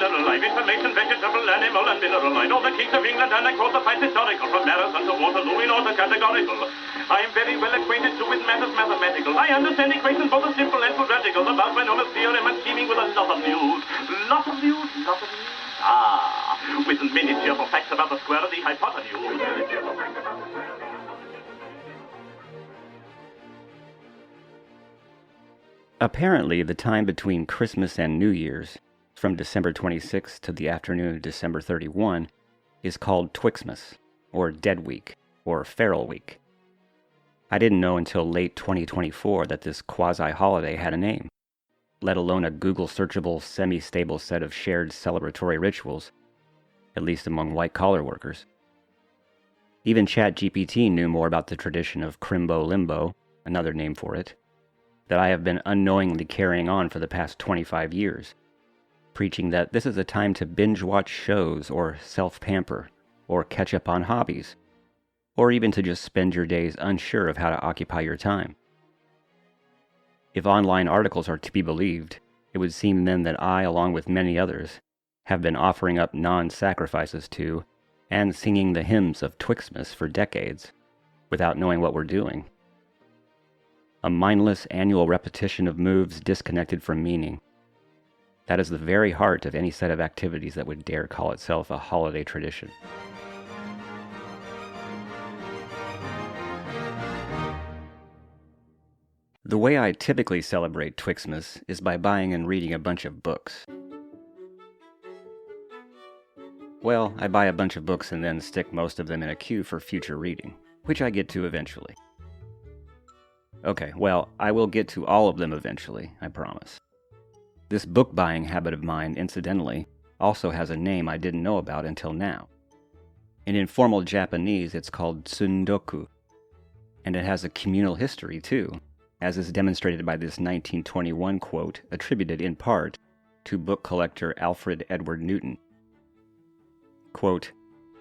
general life, information, vegetable, animal, and mineral. I know the kings of England, and I quote the fights historical, from Marathon to Waterloo in order categorical. I am very well acquainted too with matters mathematical. I understand equations both the simple and quadratical, about binomial theorem and scheming with a lot of news. Lot of news, lot of news. Ah, with many cheerful facts about the square of the hypotenuse. Apparently, the time between Christmas and New Year's, from December 26 to the afternoon of December 31, is called Twixmas, or Dead Week, or Feral Week. I didn't know until late 2024 that this quasi-holiday had a name, let alone a Google-searchable, semi-stable set of shared celebratory rituals, at least among white-collar workers. Even ChatGPT knew more about the tradition of Crimbo Limbo, another name for it, that I have been unknowingly carrying on for the past 25 years, preaching that this is a time to binge-watch shows or self-pamper, or catch up on hobbies, or even to just spend your days unsure of how to occupy your time. If online articles are to be believed, it would seem then that I, along with many others, have been offering up non-sacrifices to, and singing the hymns of Twixmas for decades, without knowing what we're doing. A mindless annual repetition of moves disconnected from meaning. That is the very heart of any set of activities that would dare call itself a holiday tradition. The way I typically celebrate Twixmas is by buying and reading a bunch of books. Well, I buy a bunch of books and then stick most of them in a queue for future reading, which I get to eventually. Okay, well, I will get to all of them eventually, I promise. This book buying habit of mine, incidentally, also has a name I didn't know about until now. In informal Japanese, it's called Tsundoku, and it has a communal history too, as is demonstrated by this 1921 quote attributed in part to book collector Alfred Edward Newton. Quote,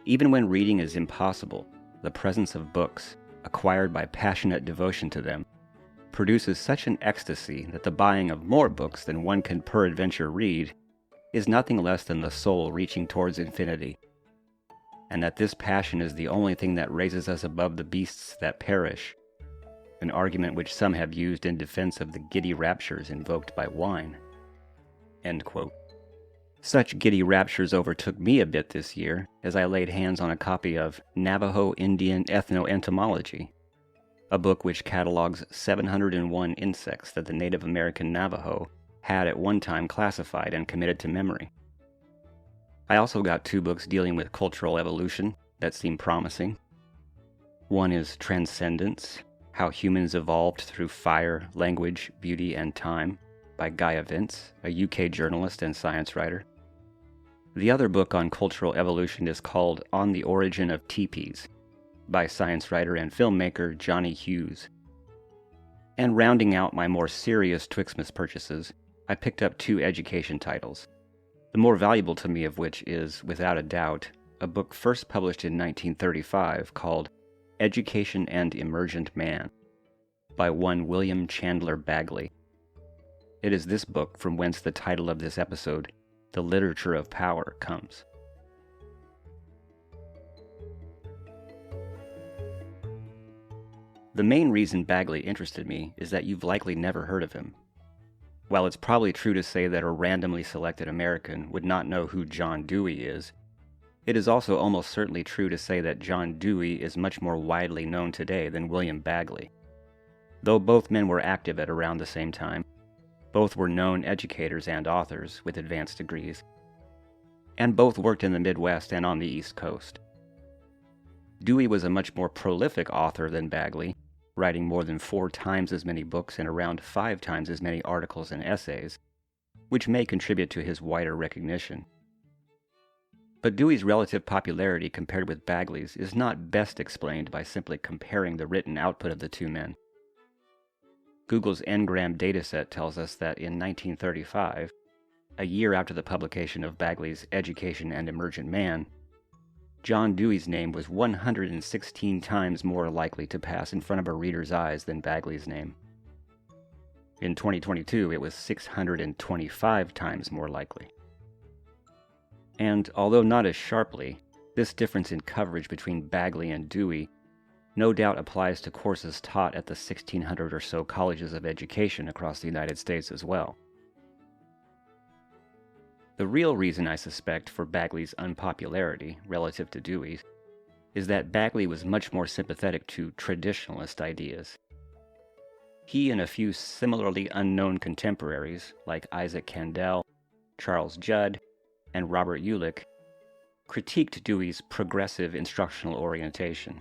"Even when reading is impossible, the presence of books, acquired by passionate devotion to them, produces such an ecstasy that the buying of more books than one can peradventure read is nothing less than the soul reaching towards infinity, and that this passion is the only thing that raises us above the beasts that perish, an argument which some have used in defense of the giddy raptures invoked by wine." End quote. Such giddy raptures overtook me a bit this year as I laid hands on a copy of Navajo Indian Ethno-Entomology, a book which catalogs 701 insects that the Native American Navajo had at one time classified and committed to memory. I also got 2 books dealing with cultural evolution that seem promising. One is Transcendence, How Humans Evolved Through Fire, Language, Beauty, and Time, by Gaia Vince, a UK journalist and science writer. The other book on cultural evolution is called On the Origin of Teepees, by science writer and filmmaker Johnny Hughes. And rounding out my more serious Twixmas purchases, I picked up 2 education titles, the more valuable to me of which is, without a doubt, a book first published in 1935 called Education and Emergent Man, by one William Chandler Bagley. It is this book from whence the title of this episode, The Literature of Power, comes. The main reason Bagley interested me is that you've likely never heard of him. While it's probably true to say that a randomly selected American would not know who John Dewey is, it is also almost certainly true to say that John Dewey is much more widely known today than William Bagley. Though both men were active at around the same time, both were known educators and authors with advanced degrees, and both worked in the Midwest and on the East Coast. Dewey was a much more prolific author than Bagley, writing more than 4 times as many books and around 5 times as many articles and essays, which may contribute to his wider recognition. But Dewey's relative popularity compared with Bagley's is not best explained by simply comparing the written output of the 2 men. Google's Ngram dataset tells us that in 1935, a year after the publication of Bagley's Education and Emergent Man, John Dewey's name was 116 times more likely to pass in front of a reader's eyes than Bagley's name. In 2022, it was 625 times more likely. And although not as sharply, this difference in coverage between Bagley and Dewey no doubt applies to courses taught at the 1,600 or so colleges of education across the United States as well. The real reason, I suspect, for Bagley's unpopularity relative to Dewey's is that Bagley was much more sympathetic to traditionalist ideas. He and a few similarly unknown contemporaries, like Isaac Candell, Charles Judd, and Robert Ulick, critiqued Dewey's progressive instructional orientation,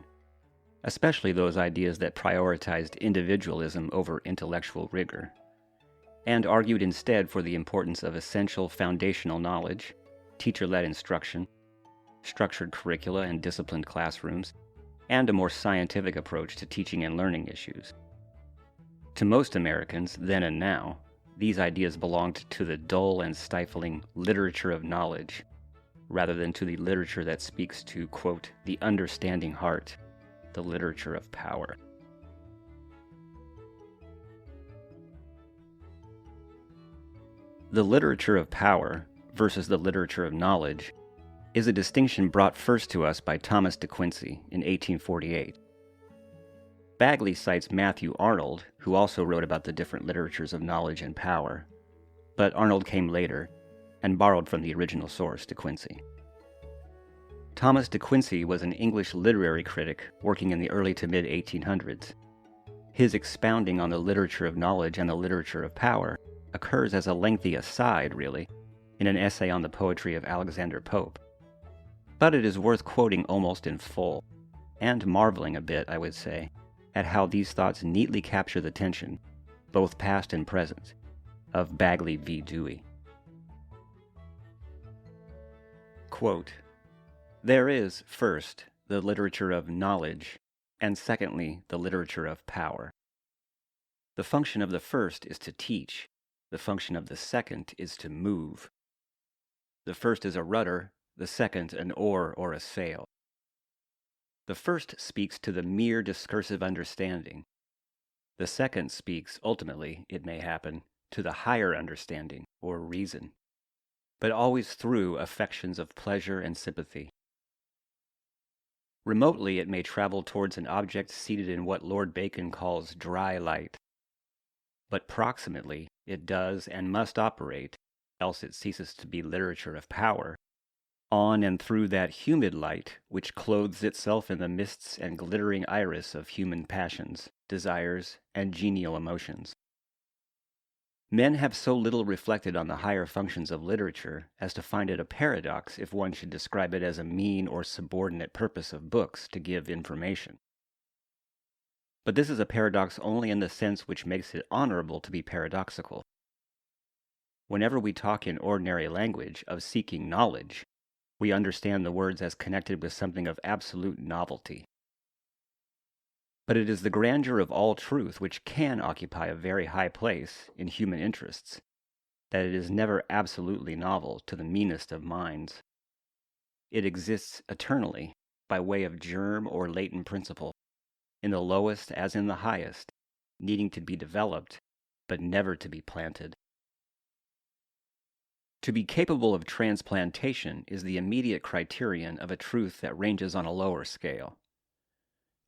especially those ideas that prioritized individualism over intellectual rigor, and argued instead for the importance of essential foundational knowledge, teacher-led instruction, structured curricula and disciplined classrooms, and a more scientific approach to teaching and learning issues. To most Americans, then and now, these ideas belonged to the dull and stifling literature of knowledge, rather than to the literature that speaks to, quote, the understanding heart, the literature of power. The literature of power versus the literature of knowledge is a distinction brought first to us by Thomas De Quincey in 1848. Bagley cites Matthew Arnold, who also wrote about the different literatures of knowledge and power, but Arnold came later and borrowed from the original source, De Quincey. Thomas De Quincey was an English literary critic working in the early to mid-1800s. His expounding on the literature of knowledge and the literature of power occurs as a lengthy aside, really, in an essay on the poetry of Alexander Pope. But it is worth quoting almost in full, and marveling a bit, I would say, at how these thoughts neatly capture the tension, both past and present, of Bagley v. Dewey. Quote, "There is, first, the literature of knowledge, and secondly, the literature of power. The function of the first is to teach, the function of the second is to move. The first is a rudder, the second an oar or a sail. The first speaks to the mere discursive understanding. The second speaks, ultimately, it may happen, to the higher understanding, or reason, but always through affections of pleasure and sympathy. Remotely it may travel towards an object seated in what Lord Bacon calls dry light, but proximately it does and must operate, else it ceases to be literature of power, on and through that humid light which clothes itself in the mists and glittering iris of human passions, desires, and genial emotions. Men have so little reflected on the higher functions of literature as to find it a paradox if one should describe it as a mean or subordinate purpose of books to give information. But this is a paradox only in the sense which makes it honorable to be paradoxical. Whenever we talk in ordinary language of seeking knowledge, we understand the words as connected with something of absolute novelty. But it is the grandeur of all truth which can occupy a very high place in human interests, that it is never absolutely novel to the meanest of minds. It exists eternally, by way of germ or latent principle, in the lowest as in the highest, needing to be developed, but never to be planted. To be capable of transplantation is the immediate criterion of a truth that ranges on a lower scale.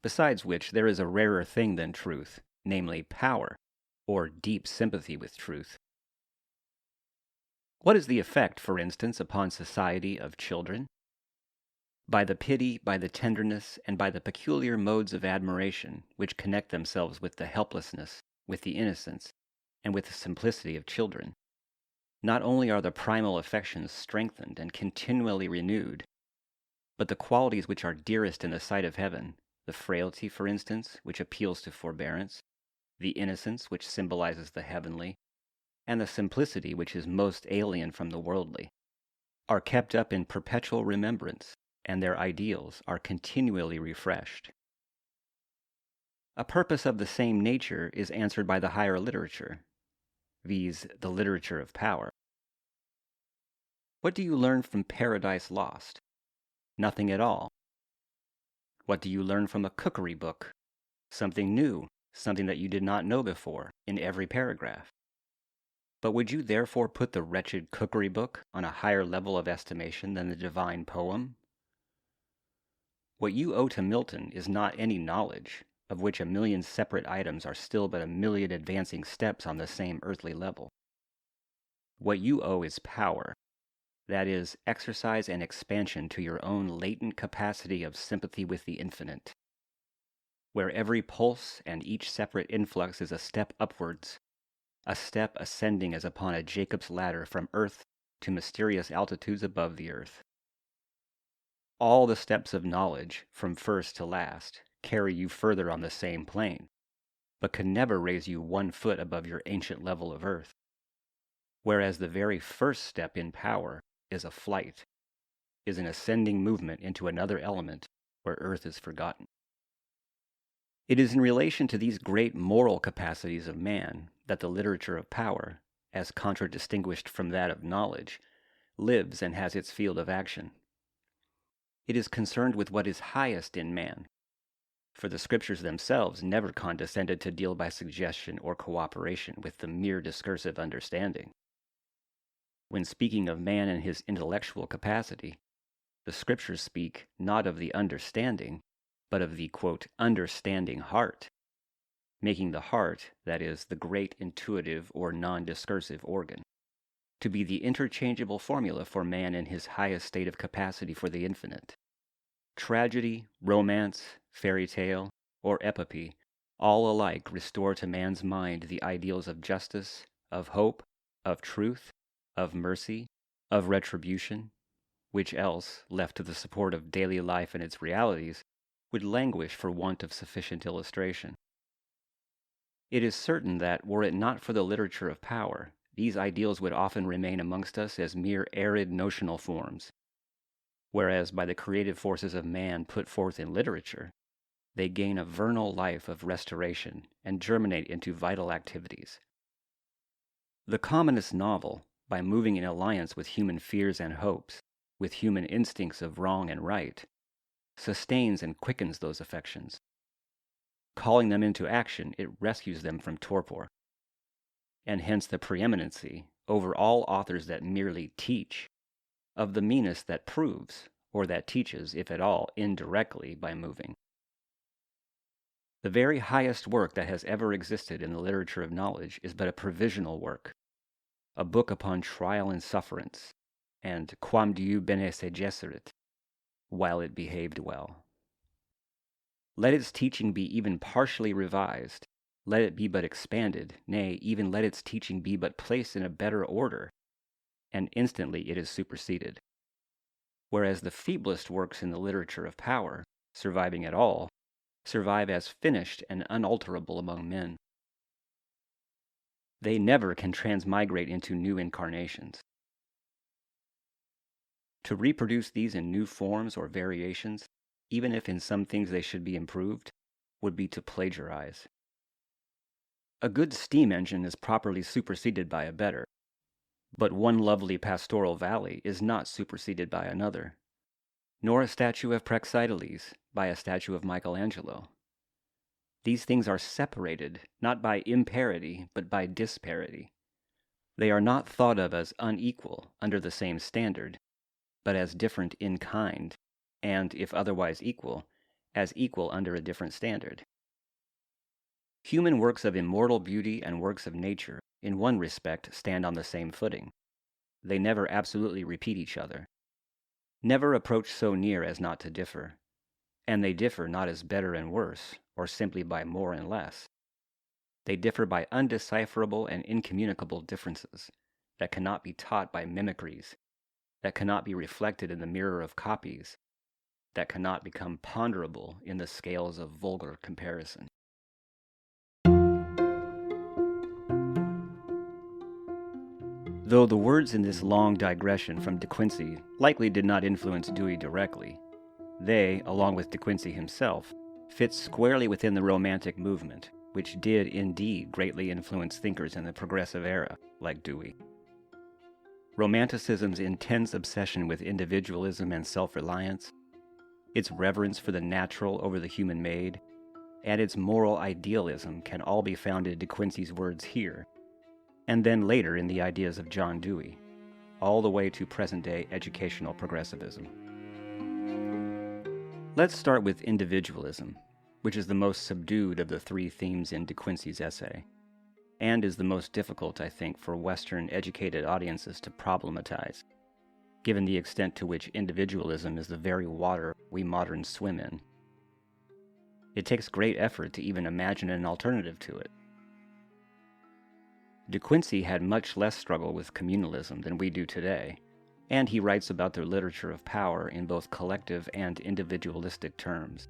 Besides which, there is a rarer thing than truth, namely power, or deep sympathy with truth. What is the effect, for instance, upon society of children? By the pity, by the tenderness, and by the peculiar modes of admiration which connect themselves with the helplessness, with the innocence, and with the simplicity of children, not only are the primal affections strengthened and continually renewed, but the qualities which are dearest in the sight of heaven, the frailty, for instance, which appeals to forbearance, the innocence which symbolizes the heavenly, and the simplicity which is most alien from the worldly, are kept up in perpetual remembrance, and their ideals are continually refreshed. A purpose of the same nature is answered by the higher literature, viz., the literature of power. What do you learn from Paradise Lost? Nothing at all. What do you learn from a cookery book? Something new, something that you did not know before, in every paragraph. But would you therefore put the wretched cookery book on a higher level of estimation than the divine poem? What you owe to Milton is not any knowledge, of which a million separate items are still but a million advancing steps on the same earthly level. What you owe is power, that is, exercise and expansion to your own latent capacity of sympathy with the infinite, where every pulse and each separate influx is a step upwards, a step ascending as upon a Jacob's ladder from earth to mysterious altitudes above the earth. All the steps of knowledge, from first to last, carry you further on the same plane, but can never raise you 1 foot above your ancient level of earth, whereas the very first step in power is a flight, is an ascending movement into another element where earth is forgotten. It is in relation to these great moral capacities of man that the literature of power, as contradistinguished from that of knowledge, lives and has its field of action. It is concerned with what is highest in man, for the scriptures themselves never condescended to deal by suggestion or cooperation with the mere discursive understanding. When speaking of man and his intellectual capacity, the scriptures speak not of the understanding, but of the, quote, understanding heart, making the heart, that is, the great intuitive or non-discursive organ, to be the interchangeable formula for man in his highest state of capacity for the infinite. Tragedy, romance, fairy tale, or epopee, all alike restore to man's mind the ideals of justice, of hope, of truth, of mercy, of retribution, which else, left to the support of daily life and its realities, would languish for want of sufficient illustration. It is certain that, were it not for the literature of power, these ideals would often remain amongst us as mere arid notional forms, whereas by the creative forces of man put forth in literature, they gain a vernal life of restoration and germinate into vital activities. The commonest novel, by moving in alliance with human fears and hopes, with human instincts of wrong and right, sustains and quickens those affections. Calling them into action, it rescues them from torpor. And hence the preeminency, over all authors that merely teach, of the meanest that proves, or that teaches, if at all, indirectly by moving. The very highest work that has ever existed in the literature of knowledge is but a provisional work, a book upon trial and sufferance, and quam diu bene se gesserit, while it behaved well. Let its teaching be even partially revised, let it be but expanded, nay, even let its teaching be but placed in a better order, and instantly it is superseded. Whereas the feeblest works in the literature of power, surviving at all, survive as finished and unalterable among men. They never can transmigrate into new incarnations. To reproduce these in new forms or variations, even if in some things they should be improved, would be to plagiarize. A good steam engine is properly superseded by a better, but one lovely pastoral valley is not superseded by another, nor a statue of Praxiteles by a statue of Michelangelo. These things are separated, not by imparity, but by disparity. They are not thought of as unequal under the same standard, but as different in kind, and, if otherwise equal, as equal under a different standard. Human works of immortal beauty and works of nature, in one respect, stand on the same footing. They never absolutely repeat each other, never approach so near as not to differ, and they differ not as better and worse, or simply by more and less. They differ by undecipherable and incommunicable differences that cannot be taught by mimicries, that cannot be reflected in the mirror of copies, that cannot become ponderable in the scales of vulgar comparison. Though the words in this long digression from De Quincey likely did not influence Dewey directly, they, along with De Quincey himself, fit squarely within the Romantic movement, which did indeed greatly influence thinkers in the progressive era, like Dewey. Romanticism's intense obsession with individualism and self-reliance, its reverence for the natural over the human made, and its moral idealism can all be found in De Quincey's words here, and then later in the ideas of John Dewey, all the way to present-day educational progressivism. Let's start with individualism, which is the most subdued of the three themes in De Quincey's essay, and is the most difficult, I think, for Western educated audiences to problematize, given the extent to which individualism is the very water we moderns swim in. It takes great effort to even imagine an alternative to it. De Quincey had much less struggle with communalism than we do today, and he writes about the literature of power in both collective and individualistic terms.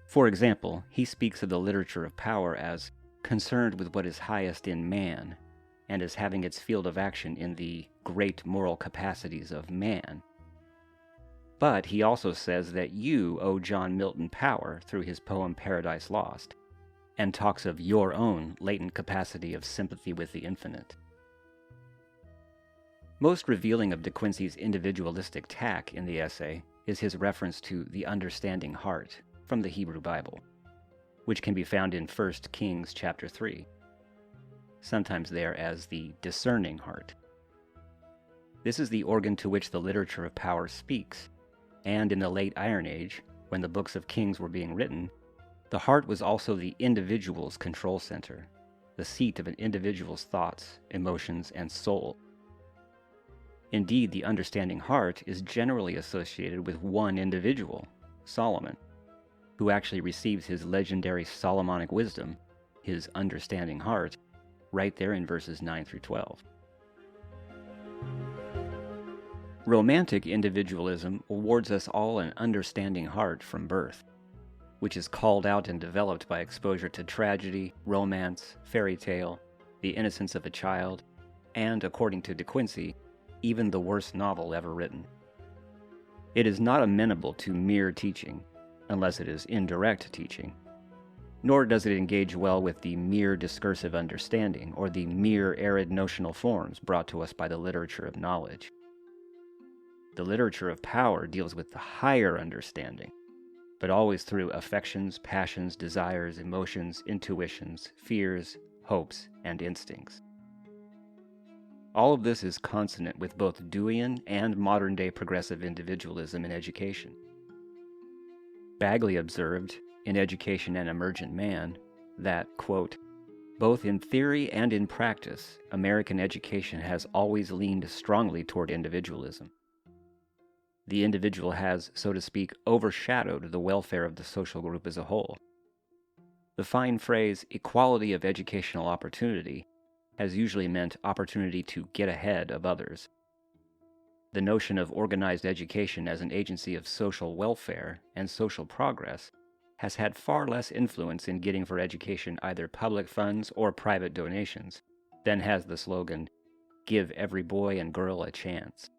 For example, he speaks of the literature of power as concerned with what is highest in man, and as having its field of action in the great moral capacities of man. But he also says that you owe John Milton power through his poem Paradise Lost, and talks of your own latent capacity of sympathy with the infinite. Most revealing of De Quincey's individualistic tack in the essay is his reference to the understanding heart from the Hebrew Bible, which can be found in 1 Kings chapter 3, sometimes there as the discerning heart. This is the organ to which the literature of power speaks, and in the late Iron Age, when the books of Kings were being written, the heart was also the individual's control center, the seat of an individual's thoughts, emotions, and soul. Indeed, the understanding heart is generally associated with one individual, Solomon, who actually receives his legendary Solomonic wisdom, his understanding heart, right there in verses 9 through 12. Romantic individualism awards us all an understanding heart from birth, which is called out and developed by exposure to tragedy, romance, fairy tale, the innocence of a child, and, according to De Quincey, even the worst novel ever written. It is not amenable to mere teaching, unless it is indirect teaching, nor does it engage well with the mere discursive understanding or the mere arid notional forms brought to us by the literature of knowledge. The literature of power deals with the higher understanding, but always through affections, passions, desires, emotions, intuitions, fears, hopes, and instincts. All of this is consonant with both Deweyan and modern-day progressive individualism in education. Bagley observed, in Education and Emergent Man, that, quote, both in theory and in practice, American education has always leaned strongly toward individualism. The individual has, so to speak, overshadowed the welfare of the social group as a whole. The fine phrase, equality of educational opportunity, has usually meant opportunity to get ahead of others. The notion of organized education as an agency of social welfare and social progress has had far less influence in getting for education either public funds or private donations than has the slogan, "Give every boy and girl a chance."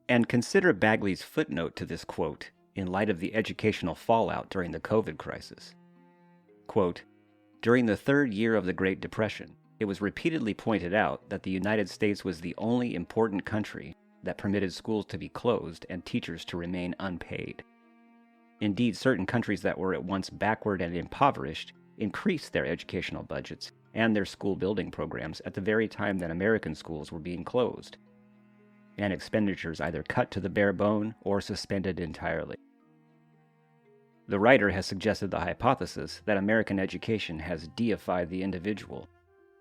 And consider Bagley's footnote to this quote in light of the educational fallout during the COVID crisis. Quote, during the third year of the Great Depression, it was repeatedly pointed out that the United States was the only important country that permitted schools to be closed and teachers to remain unpaid. Indeed, certain countries that were at once backward and impoverished increased their educational budgets and their school building programs at the very time that American schools were being closed, and expenditures either cut to the bare bone or suspended entirely. The writer has suggested the hypothesis that American education has deified the individual,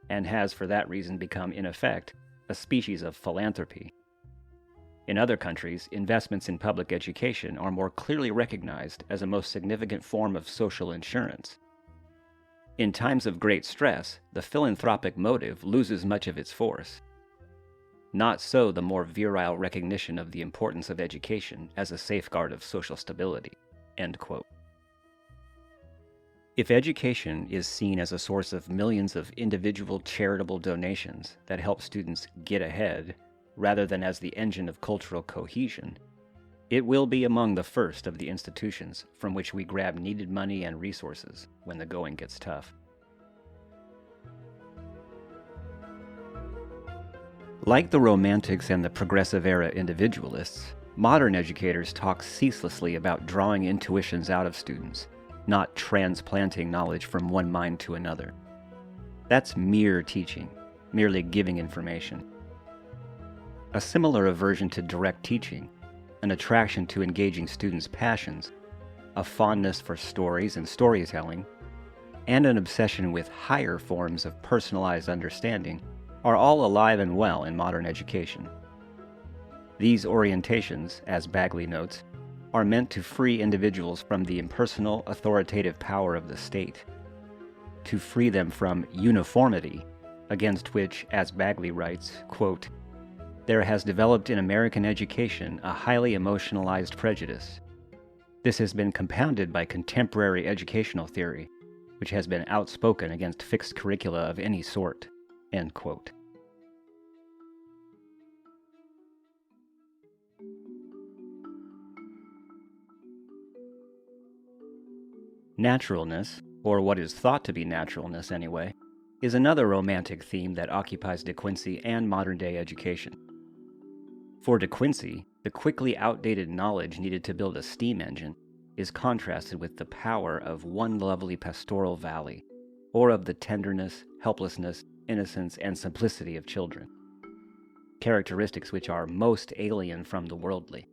and has for that reason become, in effect, a species of philanthropy. In other countries, investments in public education are more clearly recognized as a most significant form of social insurance. In times of great stress, the philanthropic motive loses much of its force. Not so the more virile recognition of the importance of education as a safeguard of social stability. End quote. If education is seen as a source of millions of individual charitable donations that help students get ahead, rather than as the engine of cultural cohesion, it will be among the first of the institutions from which we grab needed money and resources when the going gets tough. Like the Romantics and the Progressive-era individualists, modern educators talk ceaselessly about drawing intuitions out of students, not transplanting knowledge from one mind to another. That's mere teaching, merely giving information. A similar aversion to direct teaching, an attraction to engaging students' passions, a fondness for stories and storytelling, and an obsession with higher forms of personalized understanding are all alive and well in modern education. These orientations, as Bagley notes, are meant to free individuals from the impersonal, authoritative power of the state, to free them from uniformity, against which, as Bagley writes, quote, "There has developed in American education a highly emotionalized prejudice. This has been compounded by contemporary educational theory, which has been outspoken against fixed curricula of any sort." End quote. Naturalness, or what is thought to be naturalness anyway, is another romantic theme that occupies De Quincey and modern-day education. For De Quincey, the quickly outdated knowledge needed to build a steam engine is contrasted with the power of one lovely pastoral valley, or of the tenderness, helplessness, innocence, and simplicity of children, characteristics which are most alien from the worldly.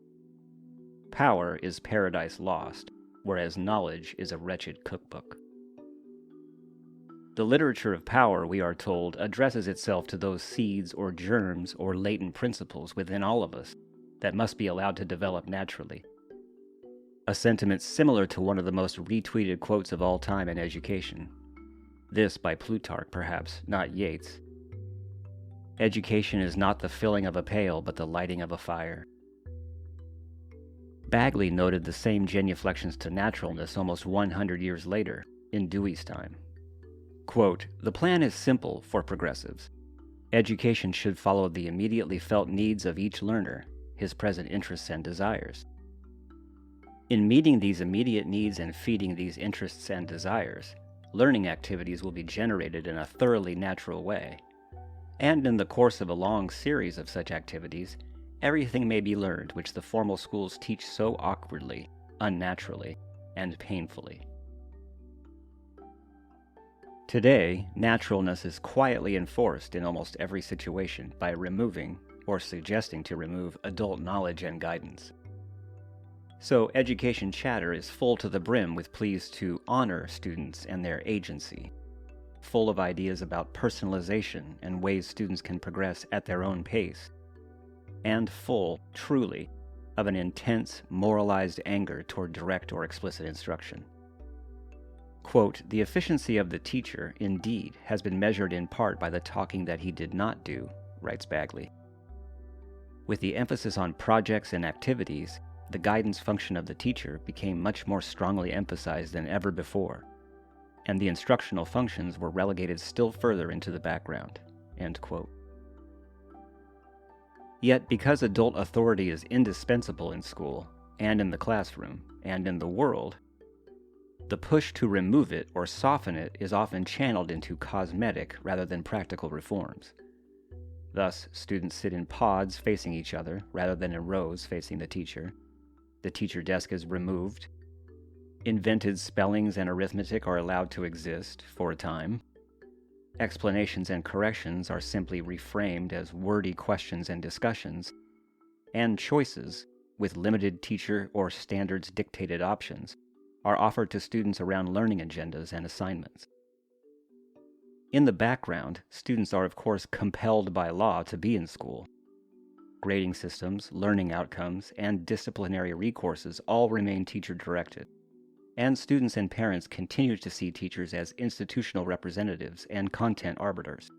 Power is paradise lost, whereas knowledge is a wretched cookbook. The literature of power, we are told, addresses itself to those seeds or germs or latent principles within all of us that must be allowed to develop naturally. A sentiment similar to one of the most retweeted quotes of all time in education. This by Plutarch, perhaps, not Yeats. "Education is not the filling of a pail, but the lighting of a fire." Bagley noted the same genuflections to naturalness almost 100 years later, in Dewey's time. Quote, "The plan is simple for progressives. Education should follow the immediately felt needs of each learner, his present interests and desires. In meeting these immediate needs and feeding these interests and desires, learning activities will be generated in a thoroughly natural way. And in the course of a long series of such activities, everything may be learned which the formal schools teach so awkwardly, unnaturally, and painfully." Today, naturalness is quietly enforced in almost every situation by removing, or suggesting to remove, adult knowledge and guidance. So education chatter is full to the brim with pleas to honor students and their agency, full of ideas about personalization and ways students can progress at their own pace, and full, truly, of an intense, moralized anger toward direct or explicit instruction. Quote, "The efficiency of the teacher, indeed, has been measured in part by the talking that he did not do," writes Bagley. With the emphasis on projects and activities, the guidance function of the teacher became much more strongly emphasized than ever before, and the instructional functions were relegated still further into the background." End quote. Yet, because adult authority is indispensable in school, and in the classroom, and in the world, the push to remove it or soften it is often channeled into cosmetic rather than practical reforms. Thus, students sit in pods facing each other rather than in rows facing the teacher. The teacher desk is removed. Invented spellings and arithmetic are allowed to exist for a time. Explanations and corrections are simply reframed as wordy questions and discussions, and choices, with limited teacher or standards-dictated options, are offered to students around learning agendas and assignments. In the background, students are of course compelled by law to be in school. Grading systems, learning outcomes, and disciplinary recourses all remain teacher-directed, and students and parents continue to see teachers as institutional representatives and content arbiters.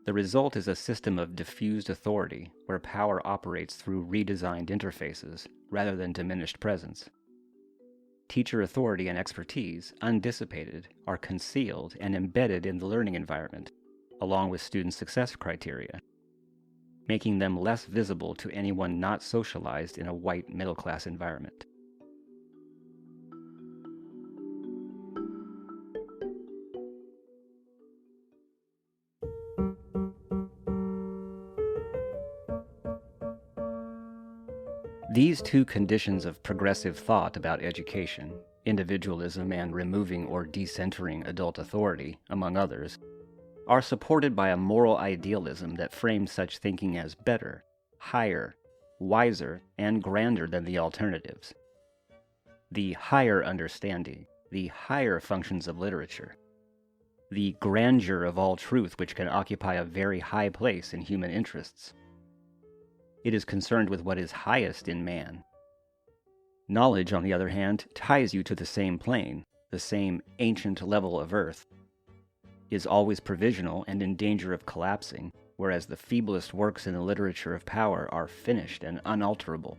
The result is a system of diffused authority where power operates through redesigned interfaces rather than diminished presence. Teacher authority and expertise, undissipated, are concealed and embedded in the learning environment, along with student success criteria, making them less visible to anyone not socialized in a white middle-class environment. These two conditions of progressive thought about education, individualism and removing or decentering adult authority, among others, are supported by a moral idealism that frames such thinking as better, higher, wiser, and grander than the alternatives. The higher understanding, the higher functions of literature, the grandeur of all truth which can occupy a very high place in human interests. It is concerned with what is highest in man. Knowledge, on the other hand, ties you to the same plane, the same ancient level of earth, is always provisional and in danger of collapsing, whereas the feeblest works in the literature of power are finished and unalterable.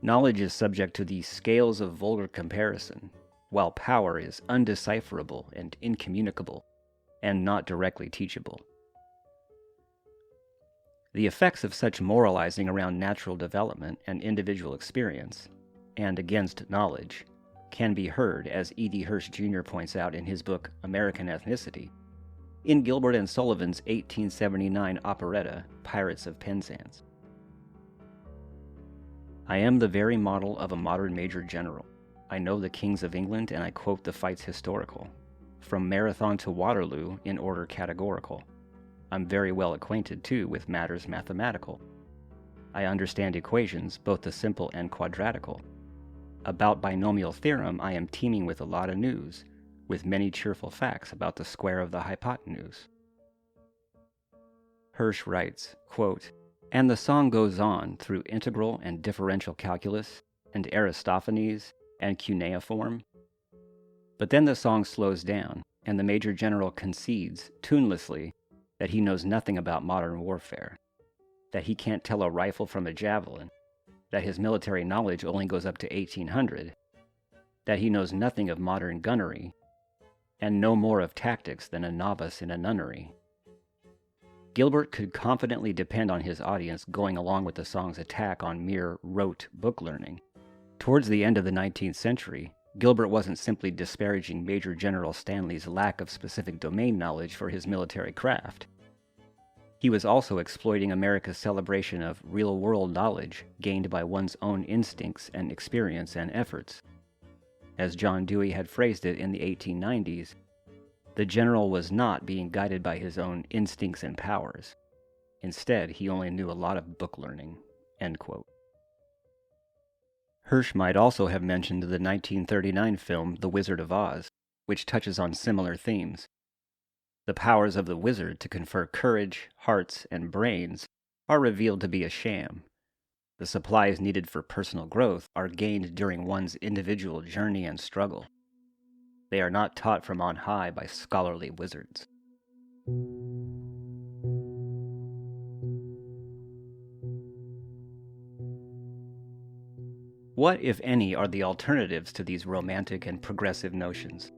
Knowledge is subject to the scales of vulgar comparison, while power is undecipherable and incommunicable, and not directly teachable. The effects of such moralizing around natural development and individual experience, and against knowledge, can be heard, as E.D. Hirsch Jr. points out in his book American Ethnicity, in Gilbert and Sullivan's 1879 operetta, Pirates of Penzance. I am the very model of a modern major general. I know the kings of England, and I quote the fights historical, from Marathon to Waterloo in order categorical. I'm very well acquainted, too, with matters mathematical. I understand equations, both the simple and quadratical. About binomial theorem I am teeming with a lot of news, with many cheerful facts about the square of the hypotenuse. Hirsch writes, quote, and the song goes on through integral and differential calculus, and Aristophanes, and cuneiform. But then the song slows down, and the Major General concedes, tunelessly, that he knows nothing about modern warfare, that he can't tell a rifle from a javelin, that his military knowledge only goes up to 1800, that he knows nothing of modern gunnery, and no more of tactics than a novice in a nunnery. Gilbert could confidently depend on his audience going along with the song's attack on mere rote book learning. Towards the end of the 19th century, Gilbert wasn't simply disparaging Major General Stanley's lack of specific domain knowledge for his military craft. He was also exploiting America's celebration of real-world knowledge gained by one's own instincts and experience and efforts. As John Dewey had phrased it in the 1890s, the general was not being guided by his own instincts and powers. Instead, he only knew a lot of book learning. End quote. Hirsch might also have mentioned the 1939 film The Wizard of Oz, which touches on similar themes. The powers of the wizard to confer courage, hearts, and brains are revealed to be a sham. The supplies needed for personal growth are gained during one's individual journey and struggle. They are not taught from on high by scholarly wizards. What, if any, are the alternatives to these romantic and progressive notions?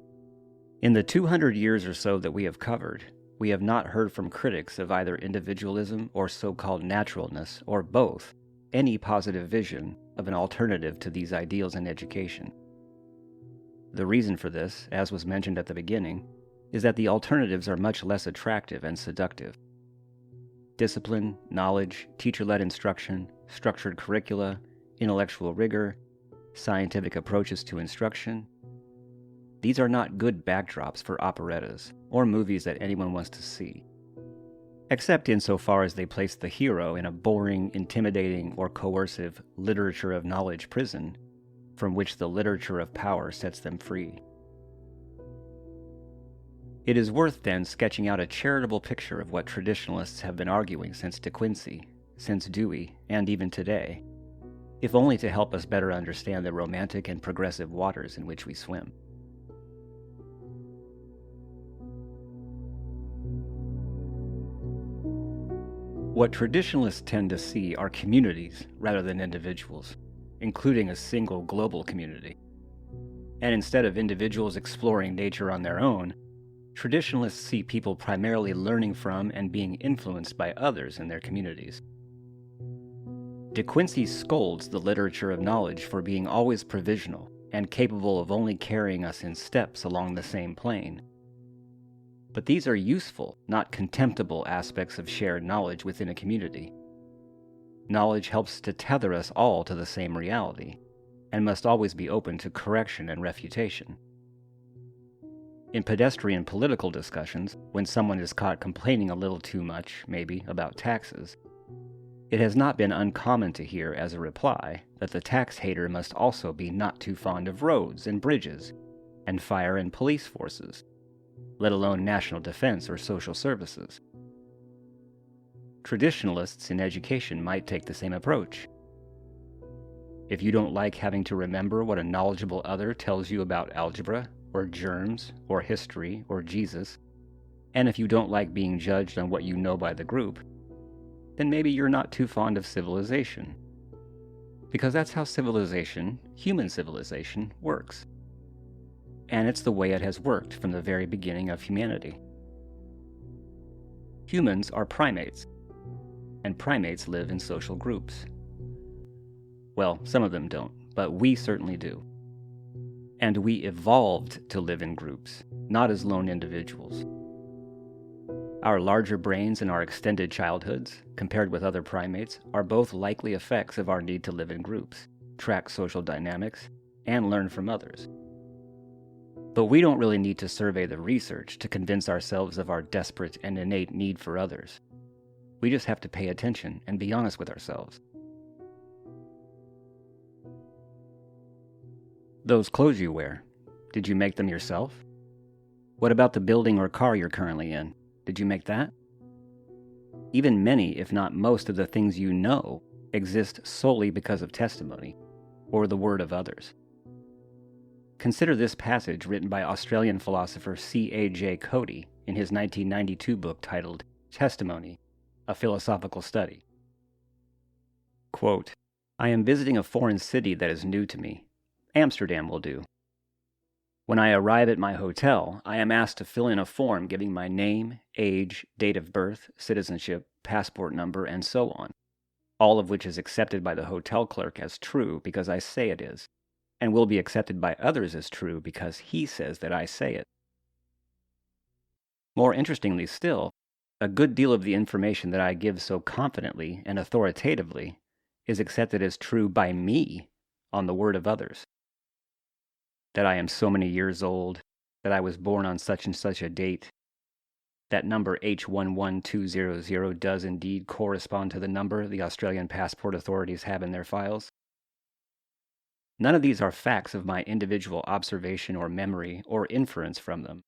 In the 200 years or so that we have covered, we have not heard from critics of either individualism or so-called naturalness, or both, any positive vision of an alternative to these ideals in education. The reason for this, as was mentioned at the beginning, is that the alternatives are much less attractive and seductive. Discipline, knowledge, teacher-led instruction, structured curricula, intellectual rigor, scientific approaches to instruction. These are not good backdrops for operettas or movies that anyone wants to see, except insofar as they place the hero in a boring, intimidating, or coercive literature of knowledge prison from which the literature of power sets them free. It is worth, then, sketching out a charitable picture of what traditionalists have been arguing since De Quincey, since Dewey, and even today, if only to help us better understand the romantic and progressive waters in which we swim. What traditionalists tend to see are communities rather than individuals, including a single global community. And instead of individuals exploring nature on their own, traditionalists see people primarily learning from and being influenced by others in their communities. De Quincey scolds the literature of knowledge for being always provisional and capable of only carrying us in steps along the same plane. But these are useful, not contemptible aspects of shared knowledge within a community. Knowledge helps to tether us all to the same reality, and must always be open to correction and refutation. In pedestrian political discussions, when someone is caught complaining a little too much, maybe, about taxes, it has not been uncommon to hear as a reply that the tax hater must also be not too fond of roads and bridges, and fire and police forces, let alone national defense or social services. Traditionalists in education might take the same approach. If you don't like having to remember what a knowledgeable other tells you about algebra, or germs, or history, or Jesus, and if you don't like being judged on what you know by the group, then maybe you're not too fond of civilization. Because that's how civilization, human civilization, works. And it's the way it has worked from the very beginning of humanity. Humans are primates, and primates live in social groups. Well, some of them don't, but we certainly do. And we evolved to live in groups, not as lone individuals. Our larger brains and our extended childhoods, compared with other primates, are both likely effects of our need to live in groups, track social dynamics, and learn from others. But we don't really need to survey the research to convince ourselves of our desperate and innate need for others. We just have to pay attention and be honest with ourselves. Those clothes you wear, did you make them yourself? What about the building or car you're currently in? Did you make that? Even many, if not most, of the things you know exist solely because of testimony, or the word of others. Consider this passage written by Australian philosopher C.A.J. Cody in his 1992 book titled Testimony, A Philosophical Study. Quote, "I am visiting a foreign city that is new to me. Amsterdam will do. When I arrive at my hotel, I am asked to fill in a form giving my name, age, date of birth, citizenship, passport number, and so on, all of which is accepted by the hotel clerk as true because I say it is, and will be accepted by others as true because he says that I say it. More interestingly still, a good deal of the information that I give so confidently and authoritatively is accepted as true by me on the word of others. That I am so many years old, that I was born on such and such a date, that number H11200 does indeed correspond to the number the Australian passport authorities have in their files. None of these are facts of my individual observation or memory or inference from them.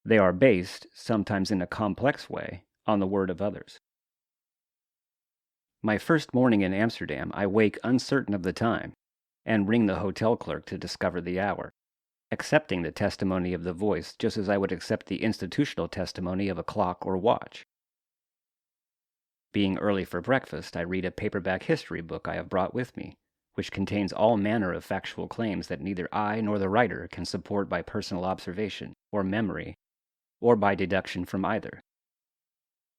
They are based, sometimes in a complex way, on the word of others. My first morning in Amsterdam, I wake uncertain of the time, and ring the hotel clerk to discover the hour, accepting the testimony of the voice just as I would accept the institutional testimony of a clock or watch. Being early for breakfast, I read a paperback history book I have brought with me, which contains all manner of factual claims that neither I nor the writer can support by personal observation, or memory, or by deduction from either.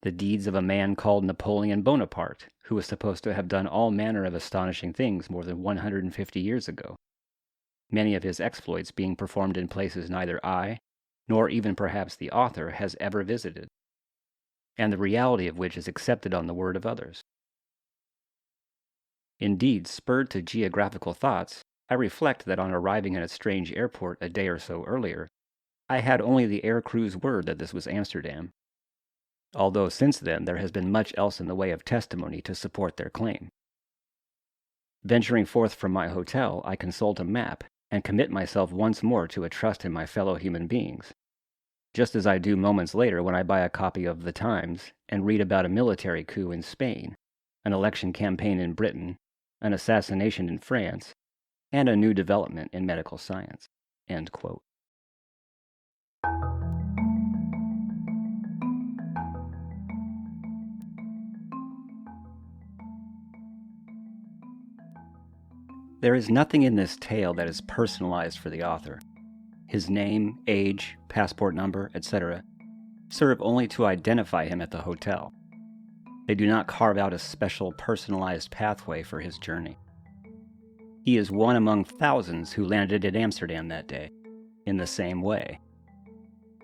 The deeds of a man called Napoleon Bonaparte, who was supposed to have done all manner of astonishing things more than 150 years ago, many of his exploits being performed in places neither I, nor even perhaps the author, has ever visited, and the reality of which is accepted on the word of others. Indeed, spurred to geographical thoughts, I reflect that on arriving at a strange airport a day or so earlier, I had only the air crew's word that this was Amsterdam, although since then there has been much else in the way of testimony to support their claim. Venturing forth from my hotel, I consult a map and commit myself once more to a trust in my fellow human beings, just as I do moments later when I buy a copy of The Times and read about a military coup in Spain, an election campaign in Britain, an assassination in France, and a new development in medical science." End quote. There is nothing in this tale that is personalized for the author. His name, age, passport number, etc. serve only to identify him at the hotel. They do not carve out a special personalized pathway for his journey. He is one among thousands who landed in Amsterdam that day, in the same way.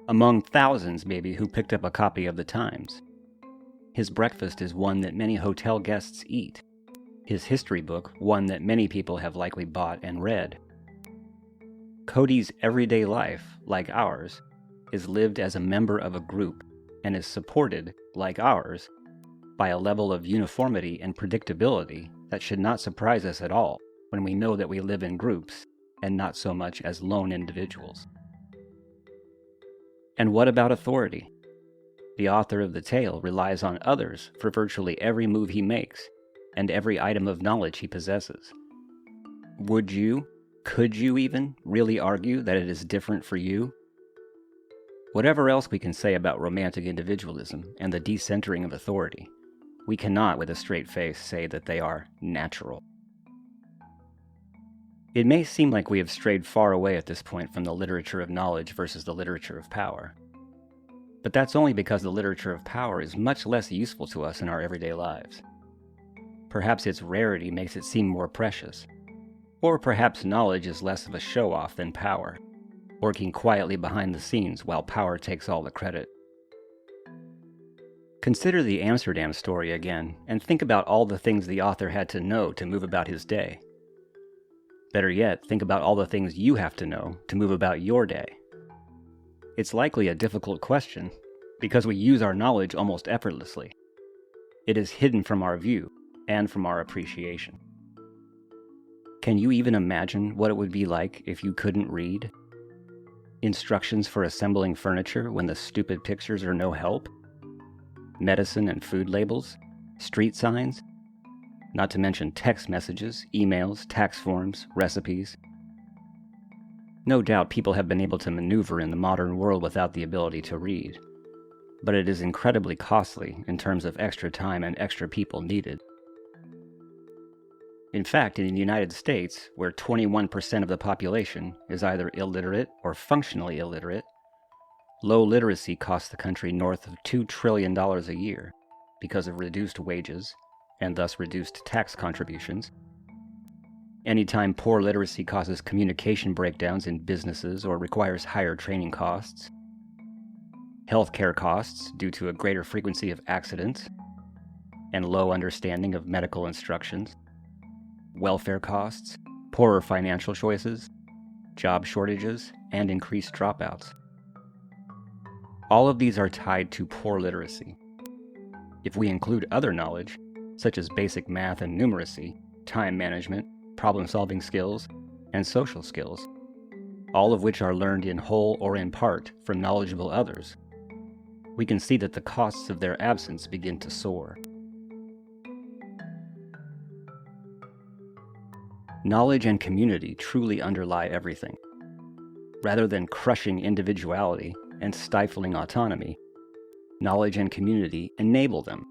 Among thousands, maybe, who picked up a copy of The Times. His breakfast is one that many hotel guests eat, his history book one that many people have likely bought and read. Cody's everyday life, like ours, is lived as a member of a group and is supported, like ours, by a level of uniformity and predictability that should not surprise us at all when we know that we live in groups and not so much as lone individuals. And what about authority? The author of the tale relies on others for virtually every move he makes and every item of knowledge he possesses. Could you even really argue that it is different for you? Whatever else we can say about romantic individualism and the decentering of authority, we cannot with a straight face say that they are natural. It may seem like we have strayed far away at this point from the literature of knowledge versus the literature of power. But that's only because the literature of power is much less useful to us in our everyday lives. Perhaps its rarity makes it seem more precious. Or perhaps knowledge is less of a show-off than power, working quietly behind the scenes while power takes all the credit. Consider the Amsterdam story again, and think about all the things the author had to know to move about his day. Better yet, think about all the things you have to know to move about your day. It's likely a difficult question, because we use our knowledge almost effortlessly. It is hidden from our view, and from our appreciation. Can you even imagine what it would be like if you couldn't read? Instructions for assembling furniture when the stupid pictures are no help? Medicine and food labels? Street signs? Not to mention text messages, emails, tax forms, recipes. No doubt people have been able to maneuver in the modern world without the ability to read, but it is incredibly costly in terms of extra time and extra people needed. In fact, in the United States, where 21% of the population is either illiterate or functionally illiterate, low literacy costs the country north of $2 trillion a year because of reduced wages, and thus reduced tax contributions. Anytime poor literacy causes communication breakdowns in businesses or requires higher training costs. Healthcare costs due to a greater frequency of accidents and low understanding of medical instructions. Welfare costs, poorer financial choices, job shortages, and increased dropouts. All of these are tied to poor literacy. If we include other knowledge, such as basic math and numeracy, time management, problem-solving skills, and social skills, all of which are learned in whole or in part from knowledgeable others, we can see that the costs of their absence begin to soar. Knowledge and community truly underlie everything. Rather than crushing individuality and stifling autonomy, knowledge and community enable them.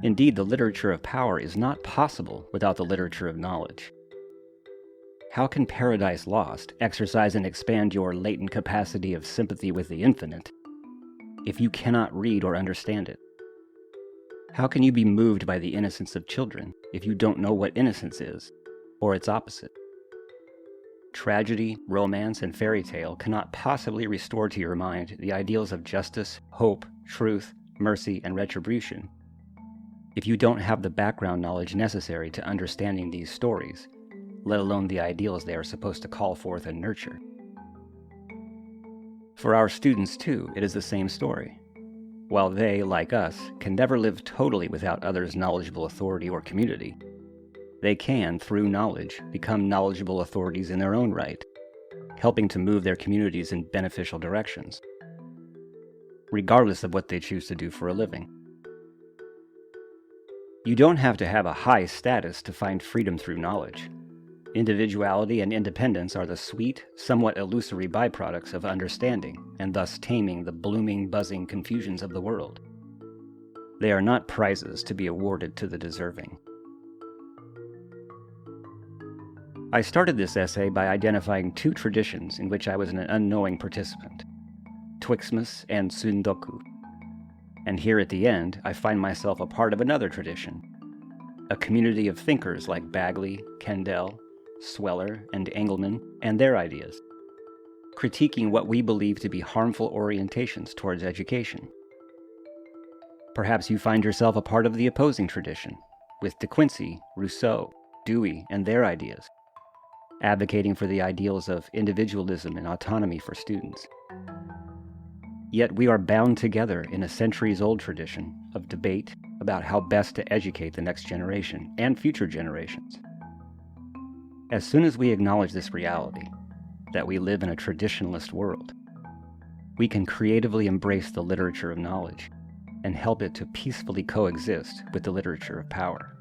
Indeed, the literature of power is not possible without the literature of knowledge. How can Paradise Lost exercise and expand your latent capacity of sympathy with the infinite if you cannot read or understand it? How can you be moved by the innocence of children if you don't know what innocence is, or its opposite? Tragedy, romance, and fairy tale cannot possibly restore to your mind the ideals of justice, hope, truth, mercy, and retribution if you don't have the background knowledge necessary to understanding these stories, let alone the ideals they are supposed to call forth and nurture. For our students, too, it is the same story. While they, like us, can never live totally without others' knowledgeable authority or community, they can, through knowledge, become knowledgeable authorities in their own right, helping to move their communities in beneficial directions, regardless of what they choose to do for a living. You don't have to have a high status to find freedom through knowledge. Individuality and independence are the sweet, somewhat illusory byproducts of understanding, and thus taming the blooming, buzzing confusions of the world. They are not prizes to be awarded to the deserving. I started this essay by identifying two traditions in which I was an unknowing participant, Twixmas and Tsundoku. And here at the end, I find myself a part of another tradition, a community of thinkers like Bagley, Kendall, Sweller, and Engelman, and their ideas, critiquing what we believe to be harmful orientations towards education. Perhaps you find yourself a part of the opposing tradition, with De Quincey, Rousseau, Dewey, and their ideas, advocating for the ideals of individualism and autonomy for students. Yet we are bound together in a centuries-old tradition of debate about how best to educate the next generation and future generations. As soon as we acknowledge this reality, that we live in a traditionalist world, we can creatively embrace the literature of knowledge and help it to peacefully coexist with the literature of power.